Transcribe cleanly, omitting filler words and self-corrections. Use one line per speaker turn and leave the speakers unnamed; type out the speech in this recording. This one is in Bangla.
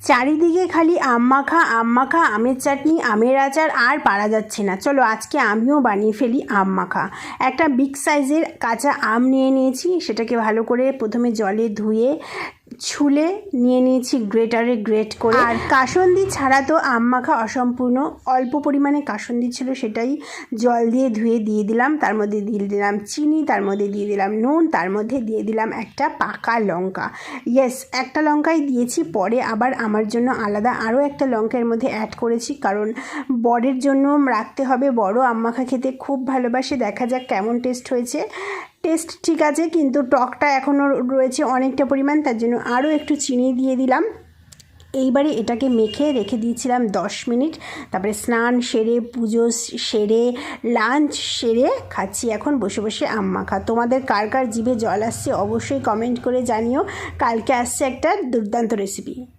চারিদিকে খালি আম মাখা আমের চাটনি, আমের আচার, আর পারা যাচ্ছে না। চলো আজকে আমিও বানিয়ে ফেলি আম মাখা। একটা বিগ সাইজের কাঁচা আম নিয়ে নিয়েছি, সেটাকে ভালো করে প্রথমে জলে ধুয়ে ছুলে নিয়ে নিয়েছি গ্রেটারে গ্রেট করে। আর কাসুন্দি ছাড়া তো আম মাখা অসম্পূর্ণ। অল্প পরিমাণে কাসুন্দি ছিল, সেটাই জল দিয়ে ধুয়ে দিয়ে দিলাম। তার মধ্যে দিয়ে দিলাম চিনি, তার মধ্যে দিয়ে দিলাম নুন, তার মধ্যে দিয়ে দিলাম একটা পাকা লঙ্কা। ইয়েস, একটা লঙ্কাই দিয়েছি, পরে আবার আমার জন্য আলাদা আরও একটা লঙ্কার মধ্যে অ্যাড করেছি, কারণ বরের জন্য রাখতে হবে। বড় আম মাখা খেতে খুব ভালোবাসে। দেখা যাক কেমন টেস্ট হয়েছে। টেস্ট ঠিক আছে, কিন্তু টকটা এখনও রয়েছে অনেকটা পরিমাণ, তার জন্য আরও একটু চিনি দিয়ে দিলাম। এইবারে এটাকে মেখে রেখে দিয়েছিলাম 10 মিনিট। তারপরে স্নান সেরে, পুজো সেরে, লাঞ্চ সেরে খাচ্ছি এখন বসে বসে আম মাখা। তোমাদের কার কার জিভে জল আসছে অবশ্যই কমেন্ট করে জানিও। কালকে আসছে একটা দুর্দান্ত রেসিপি।